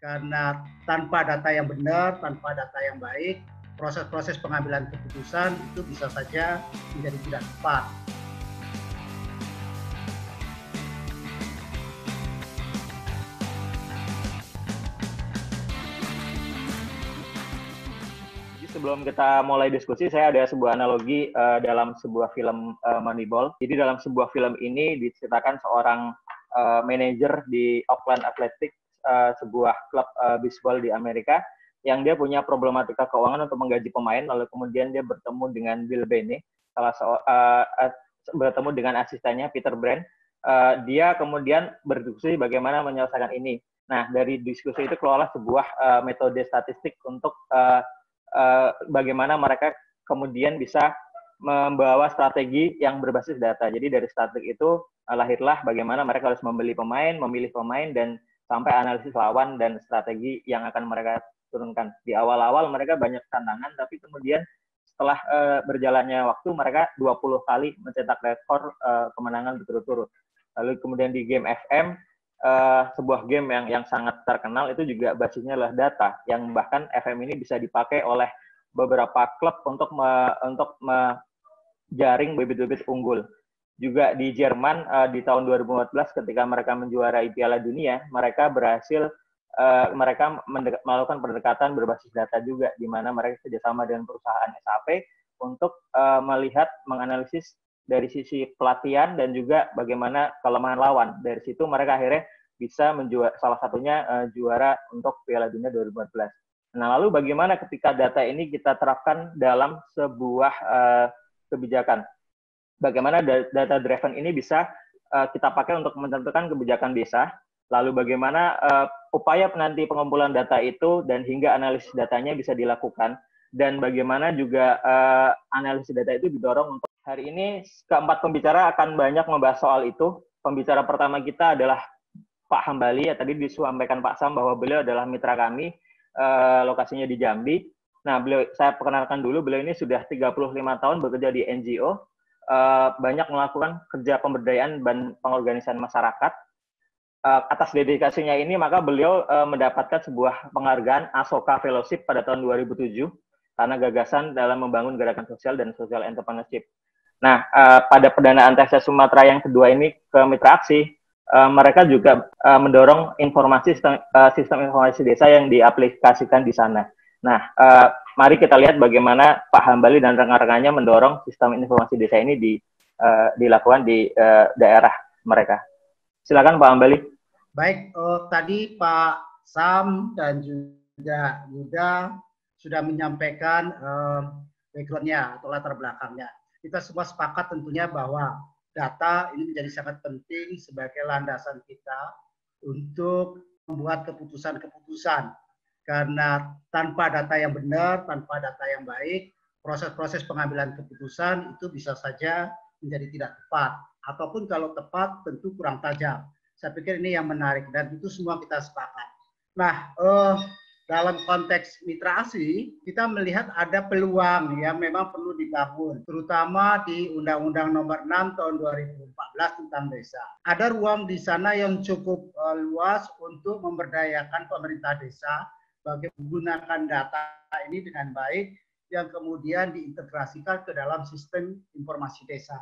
Karena tanpa data yang benar, tanpa data yang baik, proses-proses pengambilan keputusan itu bisa saja menjadi tidak tepat. Sebelum kita mulai diskusi, saya ada sebuah analogi dalam sebuah film Moneyball. Jadi dalam sebuah film ini diceritakan seorang manajer di Oakland Athletics, sebuah klub bisbol di Amerika, yang dia punya problematika keuangan untuk menggaji pemain, lalu kemudian dia bertemu dengan Bill Benney, bertemu dengan asistennya Peter Brand. Dia kemudian berdiskusi bagaimana menyelesaikan ini. Nah, dari diskusi itu keluarlah sebuah metode statistik untuk bagaimana mereka kemudian bisa membawa strategi yang berbasis data. Jadi dari strategi itu lahirlah bagaimana mereka harus membeli pemain, memilih pemain, dan sampai analisis lawan dan strategi yang akan mereka turunkan. Di awal-awal mereka banyak tantangan, tapi kemudian setelah berjalannya waktu mereka 20 kali mencetak rekor kemenangan berturut-turut. Lalu kemudian di game FM, sebuah game yang sangat terkenal itu juga basisnya adalah data, yang bahkan FM ini bisa dipakai oleh beberapa klub untuk menjaring bibit-bibit unggul. Juga di Jerman di tahun 2014 ketika mereka menjuarai Piala Dunia, mereka berhasil melakukan pendekatan berbasis data juga, di mana mereka kerjasama dengan perusahaan SAP untuk melihat, menganalisis dari sisi pelatihan dan juga bagaimana kelemahan lawan. Dari situ mereka akhirnya bisa salah satunya juara untuk Piala Dunia 2014. Nah, lalu bagaimana ketika data ini kita terapkan dalam sebuah kebijakan? Bagaimana data driven ini bisa kita pakai untuk menentukan kebijakan desa? Lalu bagaimana upaya nanti pengumpulan data itu dan hingga analisis datanya bisa dilakukan? Dan bagaimana juga analisis data itu didorong untuk hari ini keempat pembicara akan banyak membahas soal itu. Pembicara pertama kita adalah Pak Hambali, ya tadi disampaikan Pak Sam bahwa beliau adalah mitra kami, lokasinya di Jambi. Nah, saya perkenalkan dulu, beliau ini sudah 35 tahun bekerja di NGO, banyak melakukan kerja pemberdayaan dan pengorganisan masyarakat. Atas dedikasinya ini, maka beliau mendapatkan sebuah penghargaan Asoka Fellowship pada tahun 2007, karena gagasan dalam membangun gerakan sosial dan social entrepreneurship. Nah, pada pendanaan Teksa Sumatera yang kedua ini ke Mitra Aksi, mereka juga mendorong sistem informasi desa yang diaplikasikan di sana. Nah, mari kita lihat bagaimana Pak Hambali dan rekan-rekannya mendorong sistem informasi desa ini dilakukan di daerah mereka. Silakan Pak Hambali. Baik, tadi Pak Sam dan juga Yuda sudah menyampaikan background-nya atau latar belakangnya. Kita semua sepakat tentunya bahwa data ini menjadi sangat penting sebagai landasan kita untuk membuat keputusan-keputusan. Karena tanpa data yang benar, tanpa data yang baik, proses-proses pengambilan keputusan itu bisa saja menjadi tidak tepat. Ataupun kalau tepat, tentu kurang tajam. Saya pikir ini yang menarik dan itu semua kita sepakat. Nah, dalam konteks mitra ASI, kita melihat ada peluang yang memang perlu dibangun, terutama di Undang-Undang Nomor 6 Tahun 2014 tentang desa. Ada ruang di sana yang cukup luas untuk memberdayakan pemerintah desa bagi menggunakan data ini dengan baik, yang kemudian diintegrasikan ke dalam sistem informasi desa.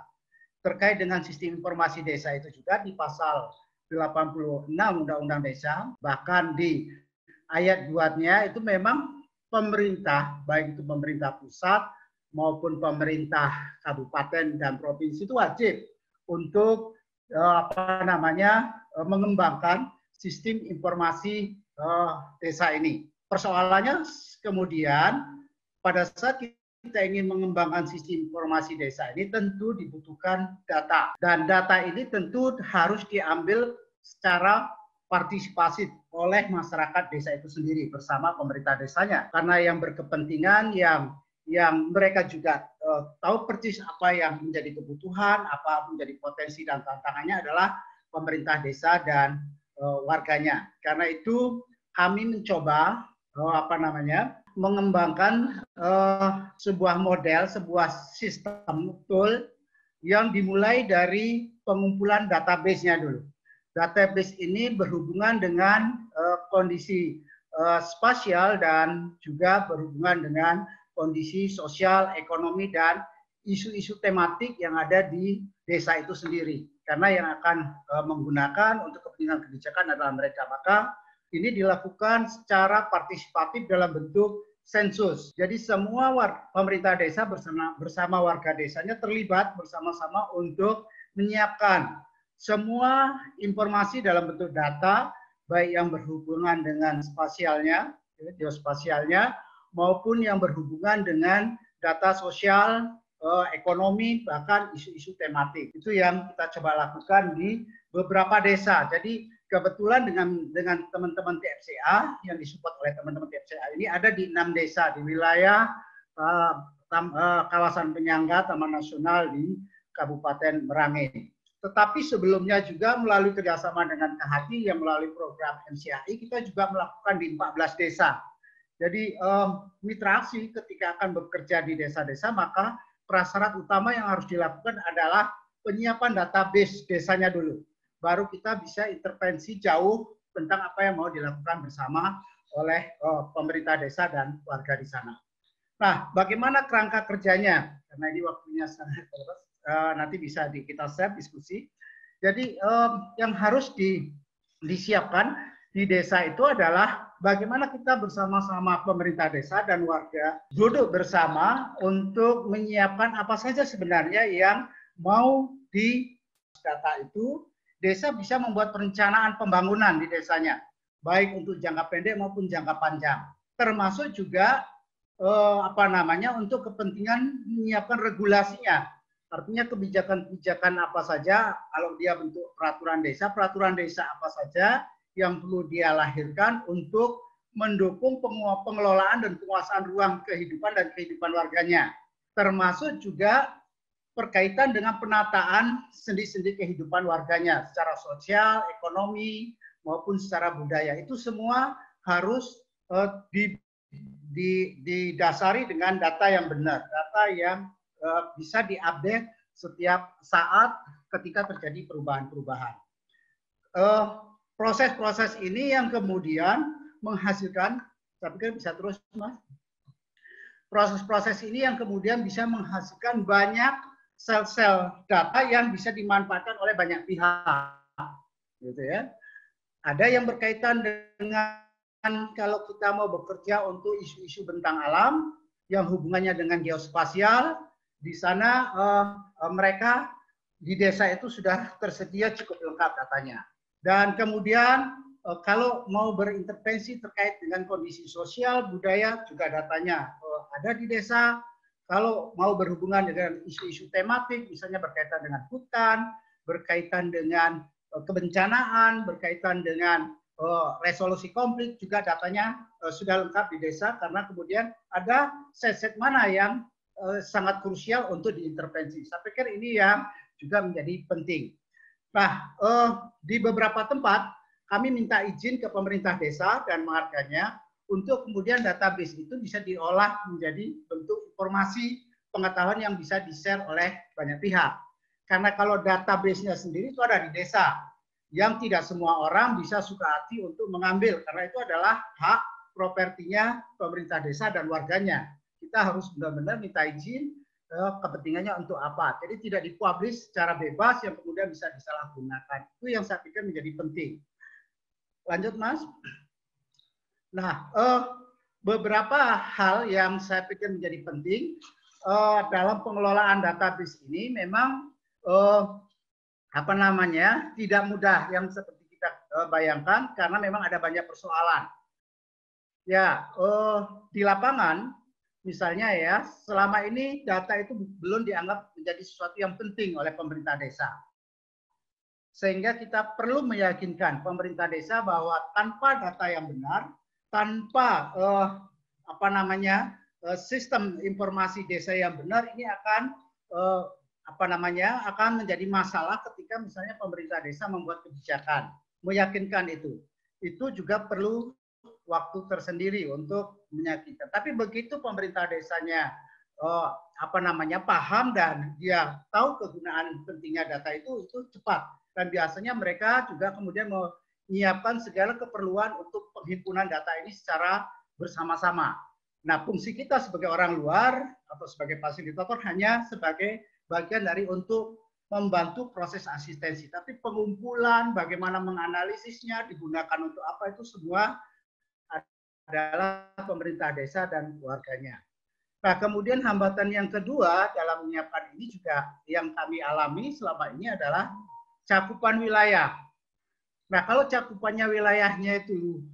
Terkait dengan sistem informasi desa itu juga di pasal 86 Undang-Undang Desa, bahkan di ayat 2-nya itu memang pemerintah, baik itu pemerintah pusat maupun pemerintah kabupaten dan provinsi itu wajib untuk mengembangkan sistem informasi desa ini. Persoalannya kemudian pada saat kita ingin mengembangkan sistem informasi desa ini tentu dibutuhkan data, dan data ini tentu harus diambil secara partisipasi oleh masyarakat desa itu sendiri bersama pemerintah desanya, karena yang berkepentingan yang mereka juga tahu persis apa yang menjadi kebutuhan, apa menjadi potensi dan tantangannya adalah pemerintah desa dan warganya. Karena itu kami mencoba mengembangkan sebuah model, sebuah sistem tool yang dimulai dari pengumpulan database-nya dulu. database ini berhubungan dengan kondisi spasial dan juga berhubungan dengan kondisi sosial, ekonomi, dan isu-isu tematik yang ada di desa itu sendiri. Karena yang akan menggunakan untuk kepentingan kebijakan adalah mereka. Maka ini dilakukan secara partisipatif dalam bentuk sensus. Jadi semua pemerintah desa bersama warga desanya terlibat bersama-sama untuk menyiapkan semua informasi dalam bentuk data, baik yang berhubungan dengan spasialnya, geospasialnya, maupun yang berhubungan dengan data sosial, ekonomi, bahkan isu-isu tematik. Itu yang kita coba lakukan di beberapa desa. Jadi kebetulan dengan teman-teman TFCA yang disupport oleh teman-teman TFCA ini ada di 6 desa di wilayah kawasan penyangga Taman Nasional di Kabupaten Merangin. Tetapi sebelumnya juga melalui kerjasama dengan KHD yang melalui program NCAI kita juga melakukan di 14 desa. Jadi mitra aksi ketika akan bekerja di desa-desa maka prasyarat utama yang harus dilakukan adalah penyiapan database desanya dulu. Baru kita bisa intervensi jauh tentang apa yang mau dilakukan bersama oleh pemerintah desa dan warga di sana. Nah, bagaimana kerangka kerjanya? Karena ini waktunya sangat terbatas, nanti bisa kita share diskusi. Jadi yang harus disiapkan di desa itu adalah bagaimana kita bersama-sama pemerintah desa dan warga duduk bersama untuk menyiapkan apa saja sebenarnya yang mau di data itu. Desa bisa membuat perencanaan pembangunan di desanya, baik untuk jangka pendek maupun jangka panjang. Termasuk juga untuk kepentingan menyiapkan regulasinya. Artinya kebijakan-kebijakan apa saja, kalau dia bentuk peraturan desa apa saja yang perlu dia lahirkan untuk mendukung pengelolaan dan penguasaan ruang kehidupan dan kehidupan warganya. Termasuk juga berkaitan dengan penataan sendi-sendi kehidupan warganya secara sosial, ekonomi, maupun secara budaya. Itu semua harus didasari dengan data yang benar, data yang bisa diupdate setiap saat ketika terjadi perubahan-perubahan. Proses-proses ini yang kemudian menghasilkan, saya pikir bisa terus, Mas. Proses-proses ini yang kemudian bisa menghasilkan banyak sel-sel data yang bisa dimanfaatkan oleh banyak pihak, gitu ya. Ada yang berkaitan dengan kalau kita mau bekerja untuk isu-isu bentang alam yang hubungannya dengan geospasial, di sana mereka di desa itu sudah tersedia cukup lengkap datanya. Dan kemudian kalau mau berintervensi terkait dengan kondisi sosial, budaya, juga datanya ada di desa. Kalau mau berhubungan dengan isu-isu tematik, misalnya berkaitan dengan hutan, berkaitan dengan kebencanaan, berkaitan dengan resolusi konflik, juga datanya sudah lengkap di desa, karena kemudian ada set-set mana yang sangat krusial untuk diintervensi. Saya pikir ini yang juga menjadi penting. Nah, di beberapa tempat kami minta izin ke pemerintah desa dan warganya untuk kemudian database itu bisa diolah menjadi bentuk informasi pengetahuan yang bisa di-share oleh banyak pihak. Karena kalau database-nya sendiri itu ada di desa, yang tidak semua orang bisa suka hati untuk mengambil, karena itu adalah hak propertinya pemerintah desa dan warganya. Kita harus benar-benar minta izin kepentingannya untuk apa. Jadi tidak dipublish secara bebas yang kemudian bisa disalahgunakan. Itu yang saya pikir menjadi penting. Lanjut, Mas. Nah, beberapa hal yang saya pikir menjadi penting dalam pengelolaan database ini memang tidak mudah yang seperti kita bayangkan, karena memang ada banyak persoalan. Ya, di lapangan misalnya ya, selama ini data itu belum dianggap menjadi sesuatu yang penting oleh pemerintah desa. Sehingga kita perlu meyakinkan pemerintah desa bahwa tanpa data yang benar, tanpa sistem informasi desa yang benar, ini akan akan menjadi masalah ketika misalnya pemerintah desa membuat kebijakan. Meyakinkan itu juga perlu waktu tersendiri untuk meyakinkan. Tapi begitu pemerintah desanya paham dan dia tahu kegunaan pentingnya data itu cepat Dan biasanya mereka juga kemudian menyiapkan segala keperluan untuk penghimpunan data ini secara bersama-sama. Nah, fungsi kita sebagai orang luar atau sebagai fasilitator hanya sebagai bagian dari untuk membantu proses asistensi. Tapi pengumpulan, bagaimana menganalisisnya, digunakan untuk apa, itu semua adalah pemerintah desa dan warganya. Nah, kemudian hambatan yang kedua dalam menyiapkan ini juga yang kami alami selama ini adalah cakupan wilayah. Nah, kalau cakupannya wilayahnya itu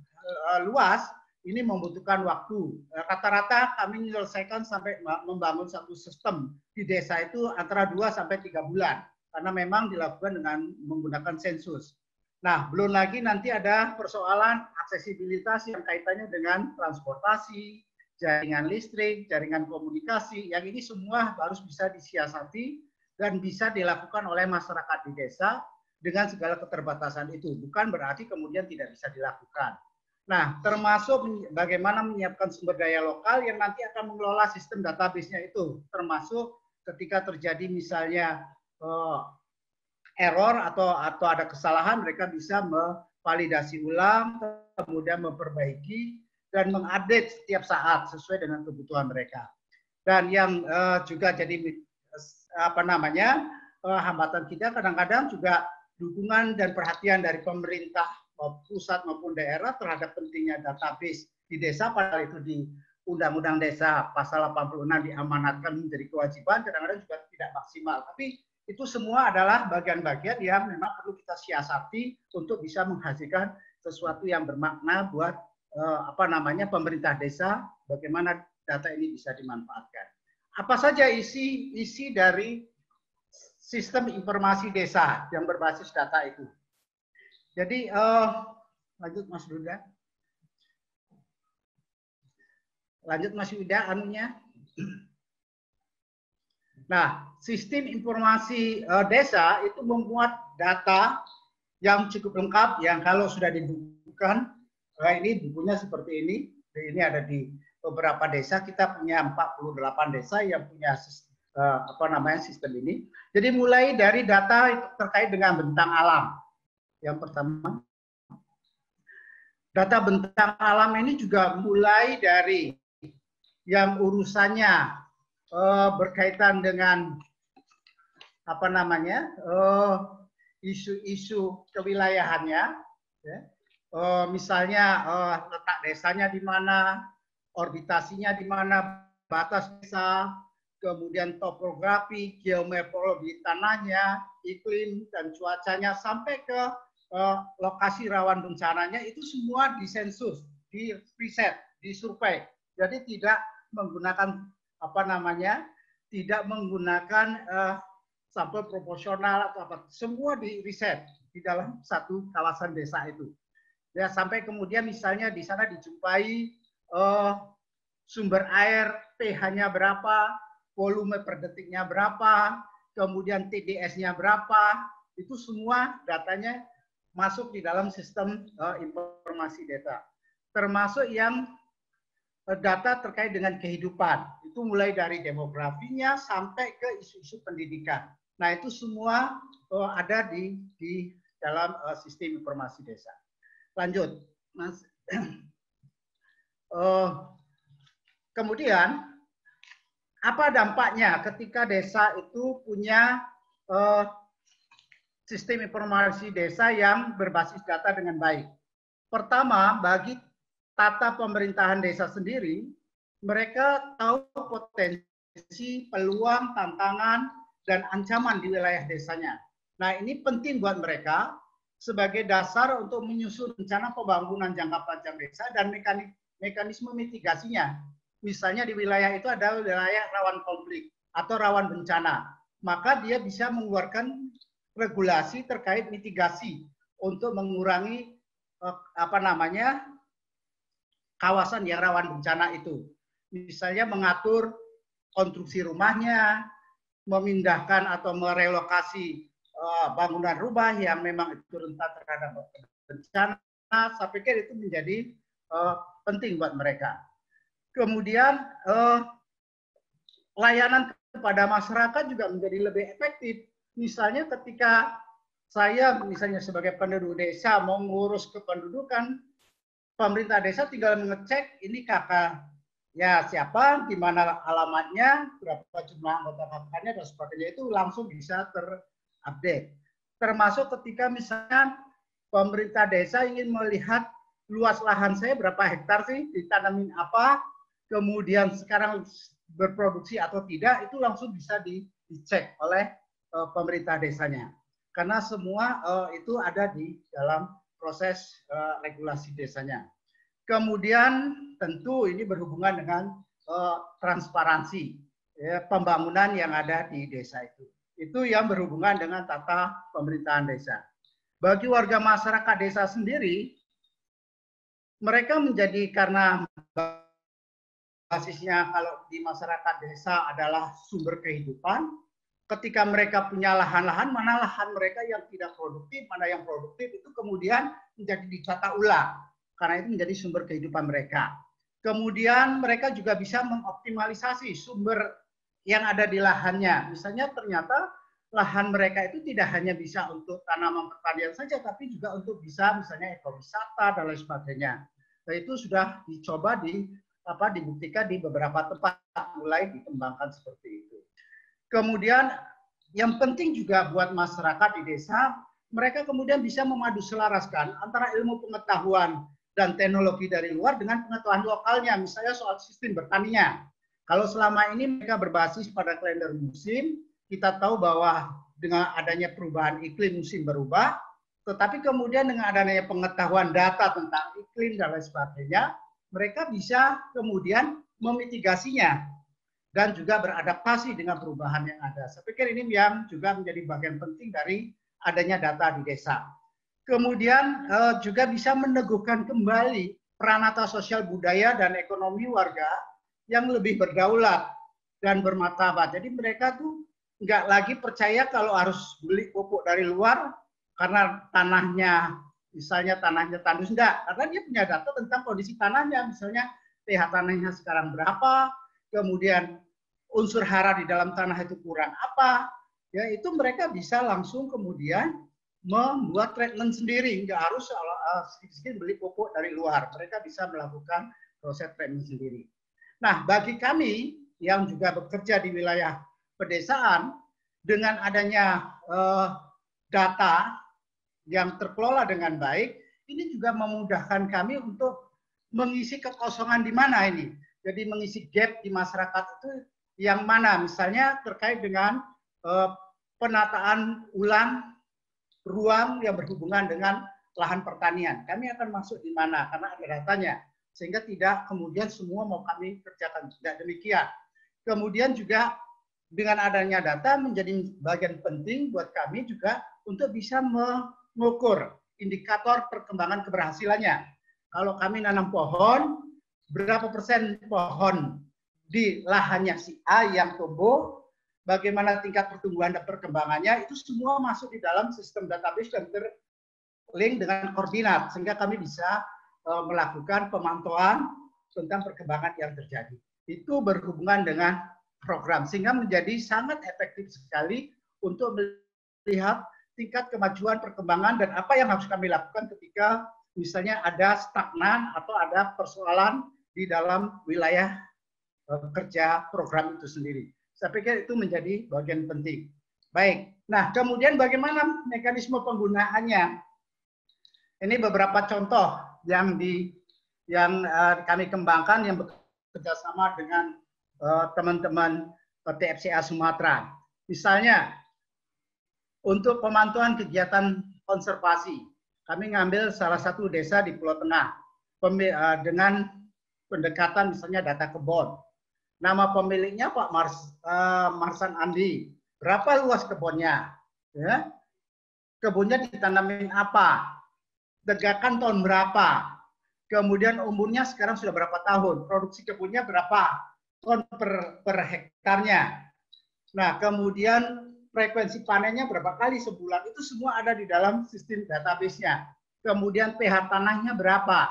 luas, ini membutuhkan waktu. Rata-rata kami menyelesaikan sampai membangun satu sistem di desa itu antara 2 sampai 3 bulan. Karena memang dilakukan dengan menggunakan sensus. Nah, belum lagi nanti ada persoalan aksesibilitas yang kaitannya dengan transportasi, jaringan listrik, jaringan komunikasi, yang ini semua harus bisa disiasati dan bisa dilakukan oleh masyarakat di desa dengan segala keterbatasan itu. Bukan berarti kemudian tidak bisa dilakukan. Nah, termasuk bagaimana menyiapkan sumber daya lokal yang nanti akan mengelola sistem database-nya itu, termasuk ketika terjadi misalnya error atau ada kesalahan, mereka bisa memvalidasi ulang, kemudian memperbaiki dan mengupdate setiap saat sesuai dengan kebutuhan mereka. Dan yang juga jadi hambatan kita kadang-kadang juga dukungan dan perhatian dari pemerintah pusat maupun daerah terhadap pentingnya database di desa, padahal itu di Undang-Undang Desa pasal 86 diamanatkan menjadi kewajiban, kadang-kadang juga tidak maksimal. Tapi itu semua adalah bagian-bagian yang memang perlu kita siasati untuk bisa menghasilkan sesuatu yang bermakna buat pemerintah desa, bagaimana data ini bisa dimanfaatkan. Apa saja isi dari sistem informasi desa yang berbasis data itu? Jadi lanjut Mas Duda. Lanjut Mas Yuda anunya. Nah, sistem informasi desa itu membuat data yang cukup lengkap, yang kalau sudah dibukukan, ini bukunya seperti ini. Ini ada di beberapa desa, kita punya 48 desa yang punya sistem ini. Jadi mulai dari data terkait dengan bentang alam. Yang pertama, data bentang alam ini juga mulai dari yang urusannya berkaitan dengan isu-isu kewilayahannya, ya. Misalnya letak desanya di mana, orbitasinya di mana, batas desa, kemudian topografi, geomorfologi tanahnya, iklim dan cuacanya, sampai ke lokasi rawan bencananya, itu semua disensus, di riset, disurvei. Jadi tidak menggunakan tidak menggunakan sampel proporsional atau apa, semua di riset di dalam satu kawasan desa itu. Ya, sampai kemudian misalnya di sana dijumpai sumber air pH-nya berapa, volume per detiknya berapa, kemudian TDS-nya berapa, itu semua datanya masuk di dalam sistem informasi data. Termasuk yang data terkait dengan kehidupan, itu mulai dari demografinya sampai ke isu-isu pendidikan. Nah, itu semua ada di dalam sistem informasi desa. Lanjut, Mas. Kemudian, apa dampaknya ketika desa itu punya sistem informasi desa yang berbasis data dengan baik? Pertama, bagi tata pemerintahan desa sendiri, mereka tahu potensi, peluang, tantangan, dan ancaman di wilayah desanya. Nah, ini penting buat mereka sebagai dasar untuk menyusun rencana pembangunan jangka panjang desa dan mekanisme mitigasinya. Misalnya di wilayah itu ada wilayah rawan konflik atau rawan bencana, maka dia bisa mengeluarkan regulasi terkait mitigasi untuk mengurangi kawasan yang rawan bencana itu. Misalnya mengatur konstruksi rumahnya, memindahkan atau merelokasi bangunan rumah yang memang itu rentan terhadap bencana. Saya pikir itu menjadi penting buat mereka. Kemudian layanan kepada masyarakat juga menjadi lebih efektif. Misalnya ketika saya misalnya sebagai penduduk desa mau ngurus kependudukan, pemerintah desa tinggal mengecek ini kakak ya siapa, di mana alamatnya, berapa jumlah anggota KK-nya dan sebagainya, itu langsung bisa terupdate. Termasuk ketika misalnya pemerintah desa ingin melihat luas lahan saya berapa hektar sih, ditanamin apa, kemudian sekarang berproduksi atau tidak, itu langsung bisa dicek oleh pemerintah desanya. Karena semua itu ada di dalam proses regulasi desanya. Kemudian tentu ini berhubungan dengan transparansi pembangunan yang ada di desa itu. Itu yang berhubungan dengan tata pemerintahan desa. Bagi warga masyarakat desa sendiri, mereka menjadi karena basisnya kalau di masyarakat desa adalah sumber kehidupan. Ketika mereka punya lahan-lahan, mana lahan mereka yang tidak produktif, mana yang produktif, itu kemudian menjadi ditata ulang. Karena itu menjadi sumber kehidupan mereka. Kemudian mereka juga bisa mengoptimalisasi sumber yang ada di lahannya. Misalnya ternyata lahan mereka itu tidak hanya bisa untuk tanaman pertanian saja, tapi juga untuk bisa misalnya ekowisata dan lain sebagainya. Nah, itu sudah dicoba dibuktikan di beberapa tempat, mulai dikembangkan seperti itu. Kemudian yang penting juga buat masyarakat di desa, mereka kemudian bisa memadu selaraskan antara ilmu pengetahuan dan teknologi dari luar dengan pengetahuan lokalnya, misalnya soal sistem bertaninya. Kalau selama ini mereka berbasis pada kalender musim, kita tahu bahwa dengan adanya perubahan iklim musim berubah, tetapi kemudian dengan adanya pengetahuan data tentang iklim dan lain sebagainya, mereka bisa kemudian memitigasinya dan juga beradaptasi dengan perubahan yang ada. Saya pikir ini yang juga menjadi bagian penting dari adanya data di desa. Kemudian juga bisa meneguhkan kembali peranata sosial budaya dan ekonomi warga yang lebih berdaulat dan bermartabat. Jadi mereka tuh nggak lagi percaya kalau harus beli pupuk dari luar karena tanahnya, misalnya tanahnya tandus, enggak. Karena dia punya data tentang kondisi tanahnya, misalnya pH tanahnya sekarang berapa, kemudian unsur hara di dalam tanah itu kurang apa, ya itu mereka bisa langsung kemudian membuat treatment sendiri, nggak harus sedikit beli pupuk dari luar, mereka bisa melakukan proses treatment sendiri. Nah, bagi kami yang juga bekerja di wilayah pedesaan, dengan adanya data yang terkelola dengan baik, ini juga memudahkan kami untuk mengisi kekosongan di mana ini. Jadi mengisi gap di masyarakat itu yang mana, misalnya terkait dengan penataan ulang ruang yang berhubungan dengan lahan pertanian. Kami akan masuk di mana karena ada datanya, sehingga tidak kemudian semua mau kami kerjakan, tidak demikian. Kemudian juga dengan adanya data menjadi bagian penting buat kami juga untuk bisa mengukur indikator perkembangan keberhasilannya. Kalau kami nanam pohon, berapa persen pohon di lahannya si A yang tumbuh, bagaimana tingkat pertumbuhan dan perkembangannya, itu semua masuk di dalam sistem database dan terlink dengan koordinat, sehingga kami bisa melakukan pemantauan tentang perkembangan yang terjadi. Itu berhubungan dengan program, sehingga menjadi sangat efektif sekali untuk melihat tingkat kemajuan perkembangan dan apa yang harus kami lakukan ketika misalnya ada stagnan atau ada persoalan di dalam wilayah kerja program itu sendiri. Saya pikir itu menjadi bagian penting. Baik, nah kemudian bagaimana mekanisme penggunaannya? Ini beberapa contoh yang kami kembangkan yang bekerja sama dengan teman-teman TFCA Sumatera. Misalnya untuk pemantauan kegiatan konservasi, kami ngambil salah satu desa di Pulau Tengah dengan pendekatan misalnya data kebun. Nama pemiliknya Pak Marsan Andi. Berapa luas kebunnya? Ya. Kebunnya ditanamin apa? Tegakan tahun berapa? Kemudian umurnya sekarang sudah berapa tahun? Produksi kebunnya berapa ton per hektarnya? Nah, kemudian frekuensi panennya berapa kali sebulan? Itu semua ada di dalam sistem database-nya. Kemudian pH tanahnya berapa?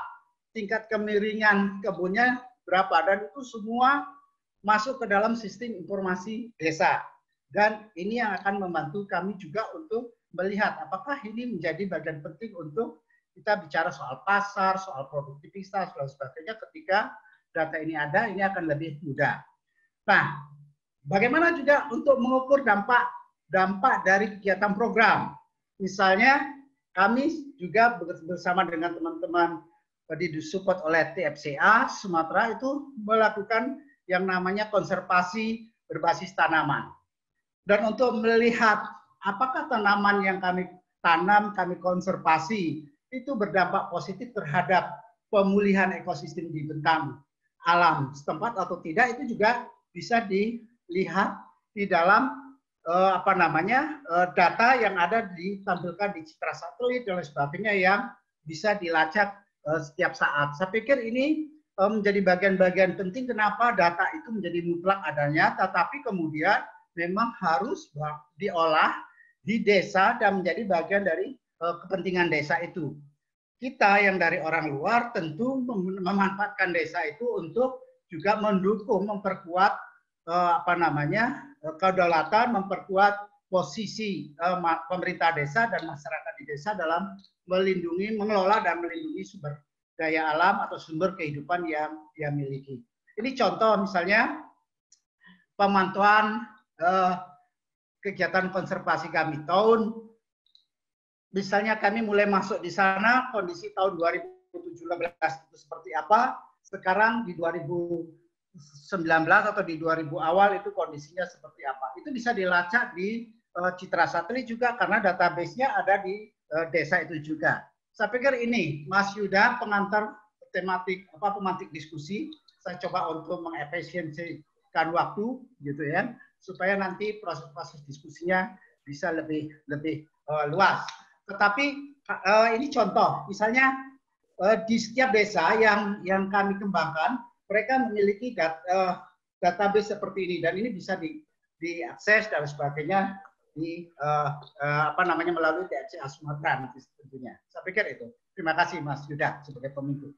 Tingkat kemiringan kebunnya berapa? Dan itu semua masuk ke dalam sistem informasi desa. Dan ini yang akan membantu kami juga untuk melihat apakah ini menjadi bagian penting untuk kita bicara soal pasar, soal produktivitas, dan sebagainya. Ketika data ini ada, ini akan lebih mudah. Nah, bagaimana juga untuk mengukur dampak dari kegiatan program? Misalnya, kami juga bersama dengan teman-teman disupport oleh TFCA Sumatera itu melakukan yang namanya konservasi berbasis tanaman. Dan untuk melihat apakah tanaman yang kami tanam, kami konservasi, itu berdampak positif terhadap pemulihan ekosistem di bentang alam setempat atau tidak, itu juga bisa dilihat di dalam data yang ada ditampilkan di citra satelit dan lain sebagainya yang bisa dilacak setiap saat. Saya pikir ini menjadi bagian-bagian penting kenapa data itu menjadi mutlak adanya, tetapi kemudian memang harus diolah di desa dan menjadi bagian dari kepentingan desa itu. Kita yang dari orang luar tentu memanfaatkan desa itu untuk juga mendukung, memperkuat kedaulatan, memperkuat posisi pemerintah desa dan masyarakat di desa dalam melindungi, mengelola dan melindungi sumber daya alam atau sumber kehidupan yang dia miliki. Ini contoh misalnya pemantauan kegiatan konservasi kami misalnya kami mulai masuk di sana kondisi tahun 2017 itu seperti apa, sekarang di 2019 atau di 2000 awal itu kondisinya seperti apa. Itu bisa dilacak di citra satelit juga karena database-nya ada di desa itu juga. Saya pikir ini Mas Yuda pengantar pemantik diskusi. Saya coba untuk mengefisiensikan waktu gitu ya, supaya nanti proses diskusinya bisa lebih luas. Tetapi ini contoh, misalnya di setiap desa yang kami kembangkan, mereka memiliki database seperti ini dan ini bisa diakses dan sebagainya melalui TFCA Sumatera tentunya. Saya pikir itu. Terima kasih Mas Yuda sebagai pemimpin.